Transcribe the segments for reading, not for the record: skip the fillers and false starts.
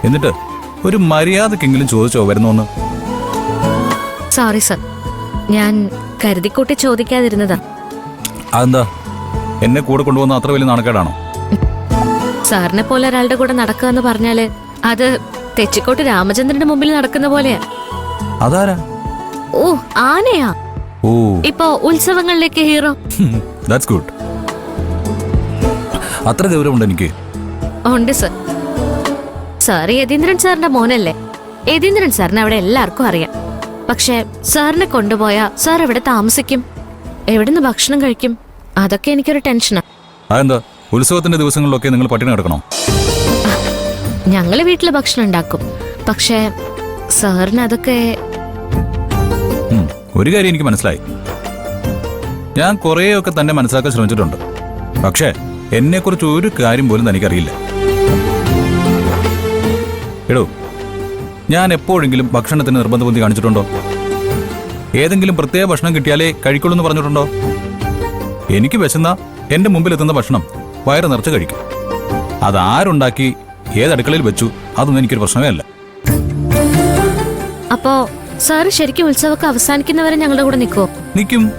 എന്നിട്ട് ഒരു മര്യാദക്കെങ്കിലും ചോദിച്ചോ വരുന്നോന്ന്? സോറി സർ, ഞാൻ കരുതിക്കൂട്ടി ചോദിക്കാതിരുന്നതാ. അതെന്താ, എന്നെ കൂടെ കൊണ്ടുപോകുന്ന അത്ര വലിയ നാണക്കേടാണോ? സാറിനെ പോലെ ഒരാളുടെ കൂടെ നടക്കുക എന്ന് പറഞ്ഞാല് അത് തെച്ചിക്കോട്ട് രാമചന്ദ്രന്റെ മുമ്പിൽ നടക്കുന്ന പോലെയാ. അതാരാ? ഓ, ആനയാ. ഓ, ഇപ്പൊ ഉത്സവങ്ങളിലേക്ക് ഹീറോ. That's good. അത്ര ഗൗരവമുണ്ട് എനിക്ക്. ഉണ്ട് സർ. സാർ യതീന്ദ്രൻ സാറിന്റെ മോനല്ലേ? യതീന്ദ്രൻ സാറിന് അവിടെ എല്ലാവർക്കും അറിയാം. പക്ഷെ സാറിനെ കൊണ്ടുപോയാ സാർ എവിടെ താമസിക്കും, എവിടുന്ന് ഭക്ഷണം കഴിക്കും? അതൊക്കെ എനിക്കൊരു ടെൻഷനാ. അതെന്താ, ഉത്സവത്തിന്റെ ദിവസങ്ങളിലൊക്കെ നിങ്ങൾ പട്ടിണി കിടക്കണോ? ഞങ്ങള് വീട്ടില് ഭക്ഷണം ഉണ്ടാക്കും. പക്ഷെ സാറിന് അതൊക്കെ... ഒരു കാര്യം എനിക്ക് മനസ്സിലായി. ഞാൻ കുറേയൊക്കെ തന്നെ മനസ്സിലാക്കാൻ ശ്രമിച്ചിട്ടുണ്ട്. പക്ഷേ എന്നെക്കുറിച്ച് ഒരു കാര്യം പോലും തനിക്കറിയില്ല. എടോ, ഞാൻ എപ്പോഴെങ്കിലും ഭക്ഷണത്തിന് നിർബന്ധബുദ്ധി കാണിച്ചിട്ടുണ്ടോ? ഏതെങ്കിലും പ്രത്യേക ഭക്ഷണം കിട്ടിയാലേ കഴിക്കുള്ളൂ എന്ന് പറഞ്ഞിട്ടുണ്ടോ? എനിക്ക് വിശന്ന എന്റെ മുമ്പിലെത്തുന്ന ഭക്ഷണം വയറ് നിറച്ച് കഴിക്കും. അതാരുണ്ടാക്കി ഏതടുക്കളയിൽ വെച്ചു അതൊന്നും എനിക്കൊരു പ്രശ്നമേ അല്ല. അപ്പോ സാറ് ശരിക്കും ഉത്സവമൊക്കെ അവസാനിക്കുന്നവരെ ഞങ്ങളുടെ കൂടെ നിൽക്കുവോ? നിൽക്കും.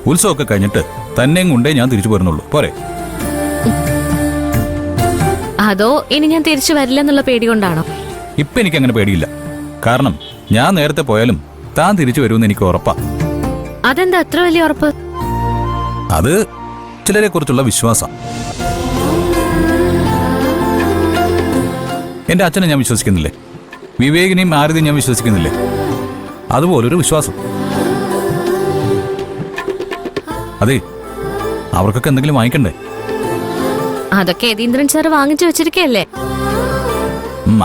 ഉത്സവമൊക്കെ കഴിഞ്ഞിട്ട് തന്നെയും കൊണ്ടേ ഞാൻ തിരിച്ചു പോരുന്നുള്ളൂ. പോരെ? അതോ ഇനി ഞാൻ തിരിച്ചു വരില്ലെന്നുള്ള പേടി കൊണ്ടാണോ? ഇപ്പൊ എനിക്ക് അങ്ങനെ പേടിയില്ല. കാരണം ഞാൻ നേരത്തെ പോയാലും താൻ തിരിച്ചു വരുമെന്ന് എനിക്ക് ഉറപ്പാ. അതെന്താ അത്ര വലിയ ഉറപ്പ്? അത് ചിലരെ കുറിച്ചുള്ള വിശ്വാസം. എന്റെ അച്ഛനെ ഞാൻ വിശ്വസിക്കുന്നില്ലേ? വിവേകിനെയും ആരതിയും ഞാൻ വിശ്വസിക്കുന്നില്ലേ? അതുപോലൊരു വിശ്വാസം. അതെ, അവർക്കൊക്കെ എന്തെങ്കിലും വാങ്ങിക്കണ്ടേ? അതൊക്കെ യതീന്ദ്രൻ സാറ് വാങ്ങിച്ചു വെച്ചിരിക്കല്ലേ?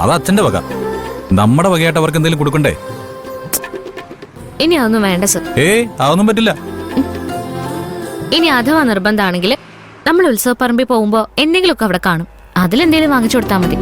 അത് അച്ഛന്റെ വക. നമ്മുടെ വകയായിട്ട് അവർക്ക് എന്തെങ്കിലും കൊടുക്കണ്ടേ? ഇനി അതൊന്നും വേണ്ട സർ. അതൊന്നും പറ്റില്ല. ഇനി അഥവാ നിർബന്ധമാണെങ്കിൽ നമ്മൾ ഉത്സവപ്പറമ്പിൽ പോകുമ്പോ എന്തെങ്കിലുമൊക്കെ അവിടെ കാണും. അതിലെന്തെങ്കിലും വാങ്ങിച്ചു കൊടുത്താൽ മതി.